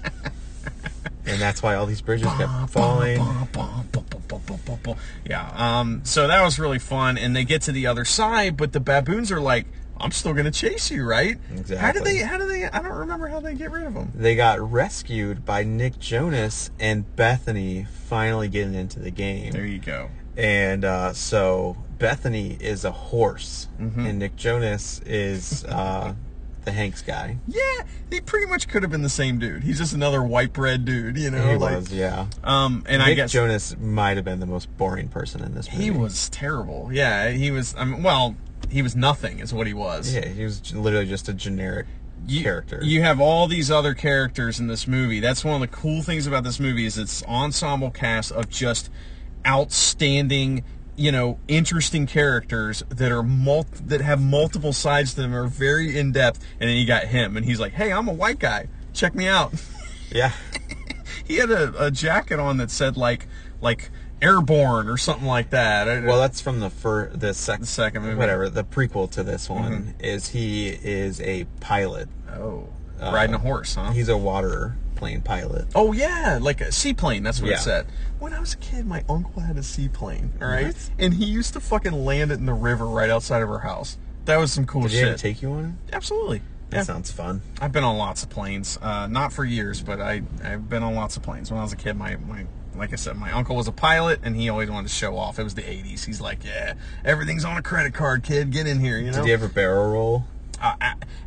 And that's why all these bridges kept falling. Yeah, so that was really fun, and they get to the other side, but the baboons are like, I'm still going to chase you, right? Exactly. How do they, I don't remember how they get rid of them. They got rescued by Nick Jonas and Bethany finally getting into the game. There you go. And so Bethany is a horse, and Nick Jonas is the Hanks guy. Yeah, they pretty much could have been the same dude. He's just another white bread dude, He was, yeah. And Nick I guess Jonas might have been the most boring person in this movie. He was terrible. Yeah, he was, he was nothing is what he was. Yeah, he was literally just a generic character. You have all these other characters in this movie. That's one of the cool things about this movie is its ensemble cast of just outstanding, interesting characters that are that have multiple sides to them, are very in depth. And then you got him, and he's like, "Hey, I'm a white guy. check me out. Yeah. He had a jacket on that said like Airborne or something like that. Well, that's from the second movie. Whatever, the prequel to this one is he is a pilot. Oh, riding a horse, huh? He's a water plane pilot. Oh yeah, like a seaplane. That's what Yeah. it said. When I was a kid, my uncle had a seaplane. All right, What? and he used to fucking land it in the river right outside of our house. That was some cool Did he shit. ever take you on it? Absolutely. That sounds fun. I've been on lots of planes. Not for years, but I've been on lots of planes. When I was a kid, my like I said, my uncle was a pilot, and he always wanted to show off. It was the 80s. He's like, yeah, everything's on a credit card, kid. Get in here, you know? Did he ever barrel roll?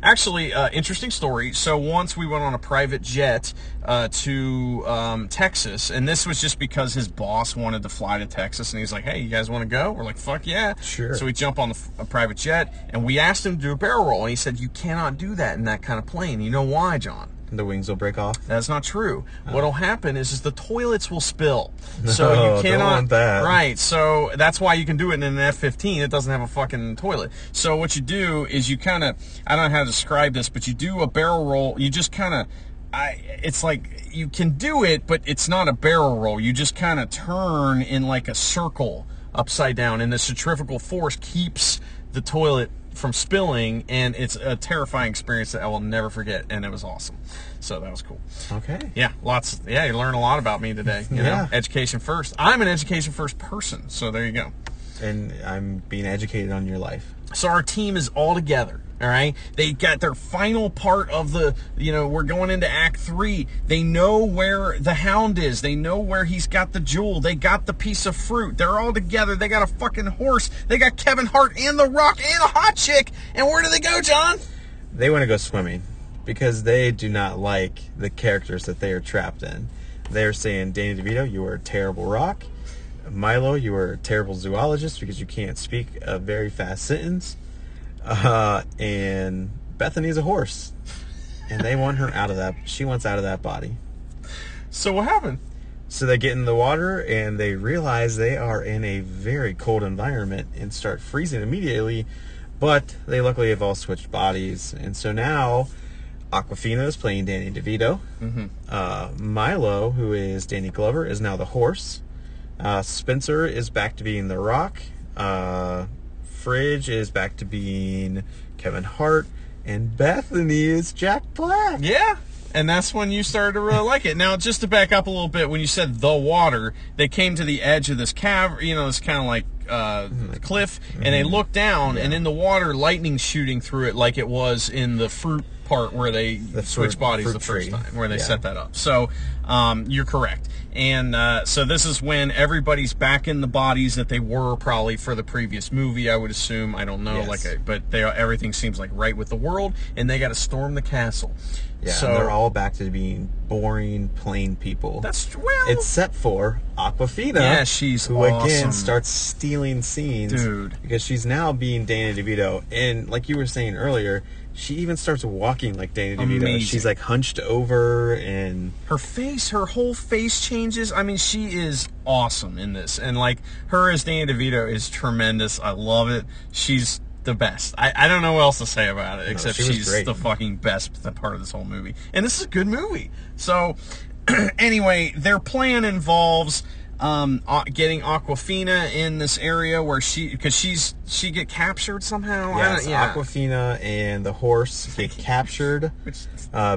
Actually, interesting story. So once we went on a private jet to Texas, and this was just because his boss wanted to fly to Texas, and he's like, hey, you guys want to go? We're like, fuck yeah. Sure. So we jump on a private jet, and we asked him to do a barrel roll, and he said, you cannot do that in that kind of plane. You know why, John? The wings will break off? That's not true. What'll happen is the toilets will spill. No, So you cannot. don't want that. Right. So that's why you can do it in an F-15. It doesn't have a fucking toilet. So what you do is you kind of, I don't know how to describe this, but you do a barrel roll. You just kind of, it's like you can do it, but it's not a barrel roll. You just kind of turn in like a circle upside down, and the centrifugal force keeps the toilet from spilling, and it's a terrifying experience that I will never forget, and it was awesome. So that was cool. Okay. Yeah, lots. Yeah, you learn a lot about me today. You know, education first. I'm an education first person, so there you go. And I'm being educated on your life. So our team is all together. All right, they got their final part of the, we're going into Act 3. They know where the Hound is. They know where he's got the jewel. They got the piece of fruit. They're all together. They got a fucking horse. They got Kevin Hart and The Rock and a hot chick. And where do they go, John? They want to go swimming because they do not like the characters that they are trapped in. They're saying, Danny DeVito, you are a terrible rock. Milo, you are a terrible zoologist because you can't speak a very fast sentence. And Bethany's a horse, and they want her out of that. She wants out of that body. So what happened? So they get in the water and they realize they are in a very cold environment and start freezing immediately. But they luckily have all switched bodies, and so now Awkwafina is playing Danny DeVito. Milo, who is Danny Glover, is now the horse. Spencer is back to being the Rock. Fridge is back to being Kevin Hart, and Bethany is Jack Black. Yeah, and that's when you started to really like it. Now, just to back up a little bit, when you said the water, they came to the edge of this cavern, this kind of like cliff, and they looked down, and in the water, lightning shooting through it like it was in the fruit part where they switched bodies the first time, where they set that up. So you're correct. And so this is when everybody's back in the bodies that they were probably for the previous movie, I would assume. I don't know, but everything seems like right with the world, and they got to storm the castle. Yeah, so and they're all back to being boring, plain people. Except for Awkwafina. Yeah, she's who awesome. Again starts stealing scenes, dude, because she's now being Danny DeVito, and like you were saying earlier, she even starts walking like Danny DeVito. Amazing. She's like hunched over, and her whole face changes. I mean, she is awesome in this, and like her as Danny DeVito is tremendous. I love it. She's the best. I don't know what else to say about it except she's the fucking best part of this whole movie. And this is a good movie. So anyway, their plan involves getting Awkwafina in this area where she get captured somehow. Yes, Awkwafina and the horse get captured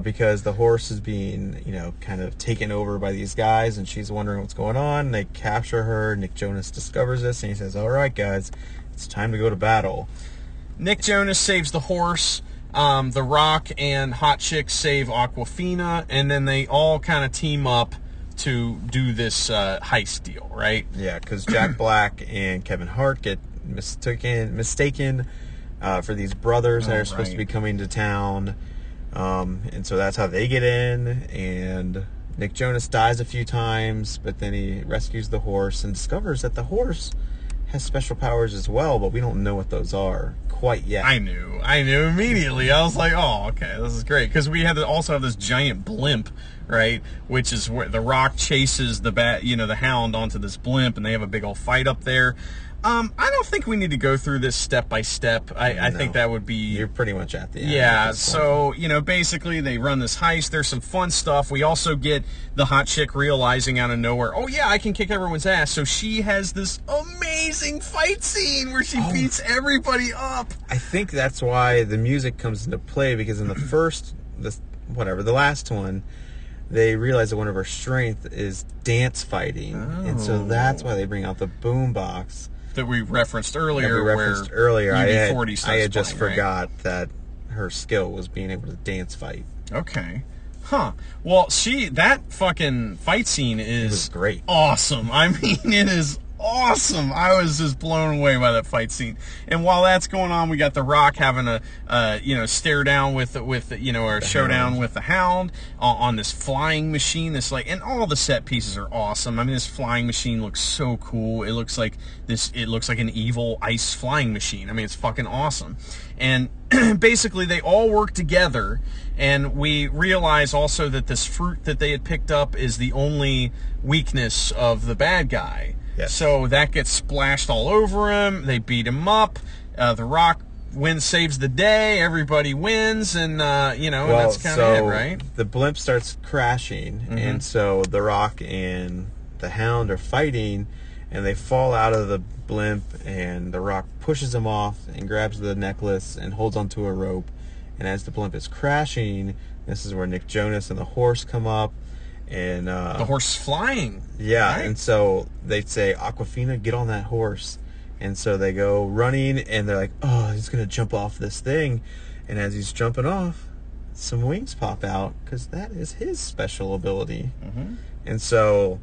because the horse is being kind of taken over by these guys, and she's wondering what's going on. They capture her. Nick Jonas discovers this, and he says, all right guys, it's time to go to battle. Nick Jonas saves the horse. The Rock and Hot Chick save Awkwafina, and then they all kind of team up to do this heist deal, right? Yeah, because Jack Black and Kevin Hart get mistaken for these brothers that are supposed to be coming to town, and so that's how they get in. And Nick Jonas dies a few times, but then he rescues the horse and discovers that the horse has special powers as well, but we don't know what those are quite yet. I knew immediately. I was like, oh, okay, this is great, because we had to also have this giant blimp, right? Which is where the Rock chases the Hound onto this blimp, and they have a big old fight up there. I don't think we need to go through this step by step. I think that would be... You're pretty much at the end. Yeah, so, basically they run this heist. There's some fun stuff. We also get the hot chick realizing out of nowhere, oh yeah, I can kick everyone's ass. So she has this amazing fight scene where she beats everybody up. I think that's why the music comes into play, because in the last one, they realize that one of her strengths is dance fighting. And so that's why they bring out the boombox. That we referenced earlier. I had just forgot that her skill was being able to dance fight. Okay. Huh. Well, that fucking fight scene is great. Awesome. I mean, it is awesome. I was just blown away by that fight scene. And while that's going on, we got The Rock having a stare down with or showdown with the Hound on this flying machine. And all the set pieces are awesome. I mean, this flying machine looks so cool. It looks like an evil ice flying machine. I mean, it's fucking awesome. And basically they all work together, and we realize also that this fruit that they had picked up is the only weakness of the bad guy. Yes. So that gets splashed all over him. They beat him up. The Rock saves the day. Everybody wins, and that's kind of it, right? The blimp starts crashing, and so The Rock and the Hound are fighting, and they fall out of the blimp, and The Rock pushes him off and grabs the necklace and holds onto a rope. And as the blimp is crashing, this is where Nick Jonas and the horse come up. And the horse is flying. Yeah, right? And so they say, Aquafina, get on that horse. And so they go running, and they're like, oh, he's going to jump off this thing. And as he's jumping off, some wings pop out, because that is his special ability. And so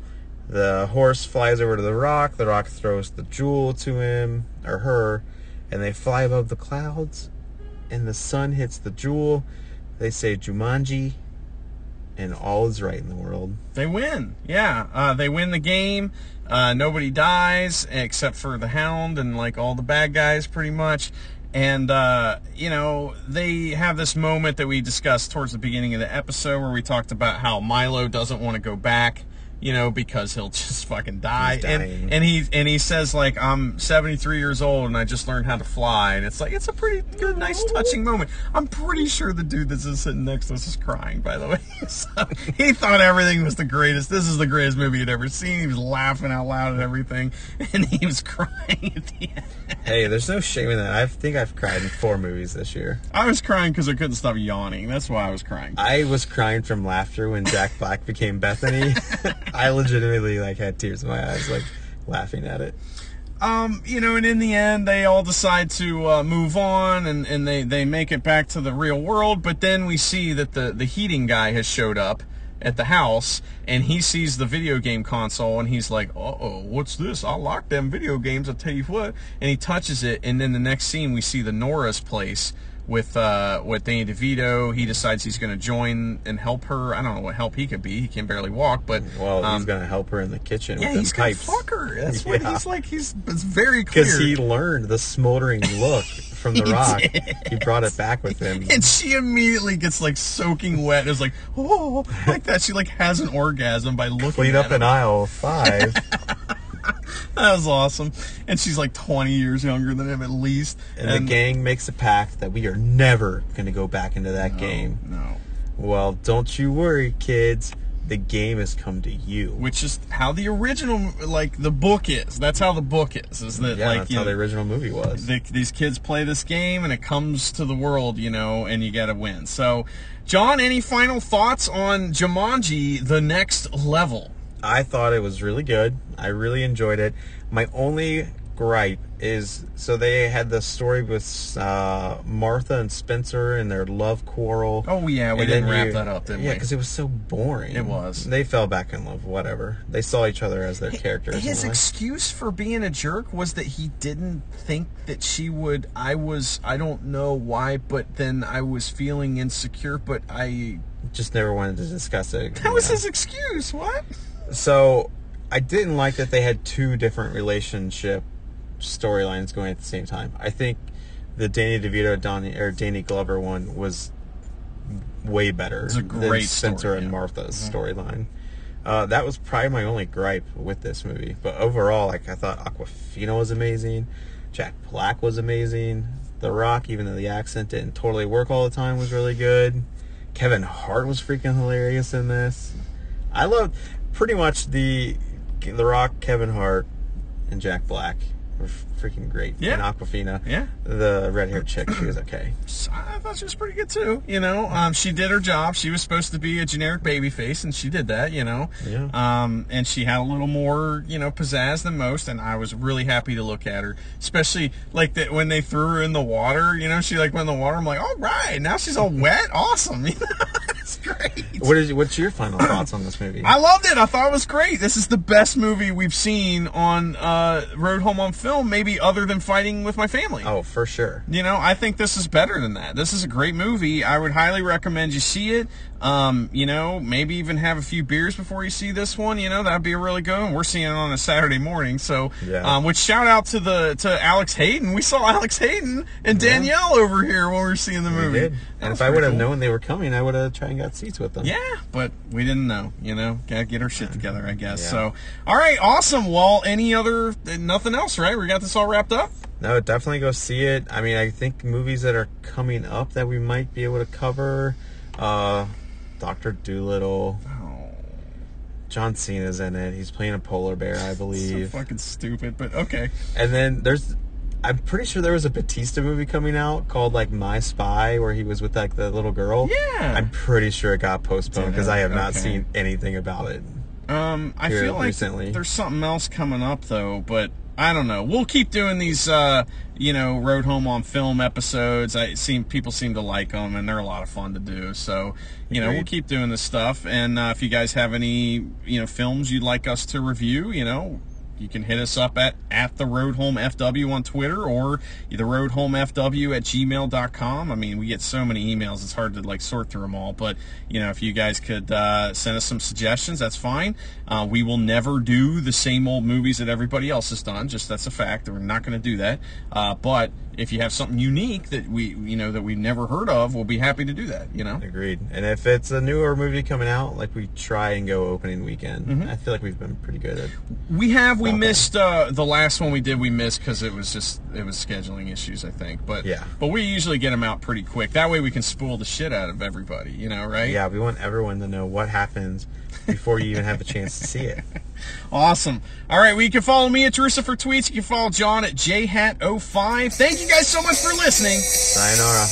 the horse flies over to The Rock. The Rock throws the jewel to him, or her, and they fly above the clouds. And the sun hits the jewel. They say, Jumanji. And all is right in the world. They win. Yeah. They win the game. Nobody dies except for the Hound and all the bad guys pretty much. And, they have this moment that we discussed towards the beginning of the episode where we talked about how Milo doesn't want to go back, because he'll just fucking die. And he says, I'm 73 years old and I just learned how to fly. And it's it's a pretty good, nice, touching moment. I'm pretty sure the dude that's sitting next to us is crying, by the way. So he thought everything was the greatest. This is the greatest movie he'd ever seen. He was laughing out loud at everything, and he was crying at the end. Hey, there's no shame in that. I think I've cried in 4 movies this year. I was crying because I couldn't stop yawning. That's why I was crying. I was crying from laughter when Jack Black became Bethany. I legitimately had tears in my eyes, laughing at it. And in the end, they all decide to move on, and they make it back to the real world. But then we see that the heating guy has showed up at the house, and he sees the video game console, and he's like, uh-oh, what's this? I like them video games, I'll tell you what. And he touches it, and then the next scene, we see the Nora's place with Danny DeVito. He decides he's going to join and help her. I don't know what help he could be. He can barely walk, but he's going to help her in the kitchen. Yeah, with he's them going to fuck her. That's what he's like. It's very clear because he learned the smoldering look from The Rock. He brought it back with him, and she immediately gets soaking wet. It's oh, like that. She has an orgasm by looking. Clean up at him. in aisle 5. That was awesome. And she's 20 years younger than him at least. And the gang makes a pact that we are never going to go back into that game. No. Well, don't you worry, kids. The game has come to you. Which is how the original, the book is. That's how the book is. That's how the original movie was. These kids play this game, and it comes to the world, and you got to win. So, John, any final thoughts on Jumanji, The Next Level? I thought it was really good. I really enjoyed it. My only gripe is, so they had the story with Martha and Spencer and their love quarrel. Oh, yeah, we didn't wrap that up, did we? Yeah, because it was so boring. It was. They fell back in love, whatever. They saw each other as their characters. His excuse for being a jerk was that he didn't think that she would, I don't know why, but then I was feeling insecure, but I just never wanted to discuss it. That was his excuse, what? So, I didn't like that they had 2 different relationship storylines going at the same time. I think the Danny DeVito, Danny Glover one was way better It's a great than Spencer story, and Martha's storyline. That was probably my only gripe with this movie. But overall, like, I thought Awkwafina was amazing. Jack Black was amazing. The Rock, even though the accent didn't totally work all the time, was really good. Kevin Hart was freaking hilarious in this. I loved pretty much the Rock, Kevin Hart, and Jack Black were freaking great. Yeah. And Awkwafina. Yeah. The red-haired chick, she was okay. I thought she was pretty good too. You know, she did her job. She was supposed to be a generic baby face, and she did that. You know, Yeah. and she had a little more, you know, pizzazz than most. And I was really happy to look at her, especially like that when they threw her in the water. You know, she like went in the water. I'm like, all right, now she's all wet. Awesome. You know, it's great. What's your final thoughts on this movie? I loved it. I thought it was great. This is the best movie we've seen on Road Home on Film, maybe other than Fighting with My Family. Oh, for sure. You know, I think this is better than that. This is a great movie. I would highly recommend you see it. You know, maybe even have a few beers before you see this one. You know, that'd be a really good one. We're seeing it on a Saturday morning. So, Yeah. which shout out to Alex Hayden. We saw Alex Hayden and Danielle over here when we were seeing the movie. We did. That And was if I would pretty have cool. known they were coming, I would have tried and got seats with them. Yeah, but we didn't know, you know. Gotta get our shit together, I guess. Yeah. So, all right, awesome. Well, nothing else, right? We got this all wrapped up? No, definitely go see it. I mean, I think movies that are coming up that we might be able to cover, Dr. Dolittle. Oh, John Cena's in it. He's playing a polar bear, I so believe. fucking stupid, but okay. And then I'm pretty sure there was a Batista movie coming out called like My Spy, where he was with like the little girl. Yeah. I'm pretty sure it got postponed because I have not Okay. seen anything about it. I Here feel like recently. there's something else coming up though, but I don't know. We'll keep doing these, you know, Road Home on Film episodes. People seem to like them, and they're a lot of fun to do. So, you know, Agreed. we'll keep doing this stuff. And if you guys have any, you know, films you'd like us to review, you know, you can hit us up at the Road Home FW on Twitter or the Road Home FW at gmail.com. I mean, we get so many emails, it's hard to like sort through them all. But, you know, if you guys could send us some suggestions, that's fine. We will never do the same old movies that everybody else has done. Just that's a fact. We're not going to do that. But if you have something unique that we've never heard of, we'll be happy to do that, you know? Agreed. And if it's a newer movie coming out, like we try and go opening weekend. Mm-hmm. I feel like we've been pretty good at We Okay. missed the last one we did. We missed because it was scheduling issues, I think. But Yeah. but we usually get them out pretty quick. That way we can spoil the shit out of everybody. You know, right? Yeah, we want everyone to know what happens before you even have a chance to see it. Awesome. All right. Well, you can follow me at Teresa for tweets. You can follow John at jhat05. Thank you guys so much for listening. Sayonara.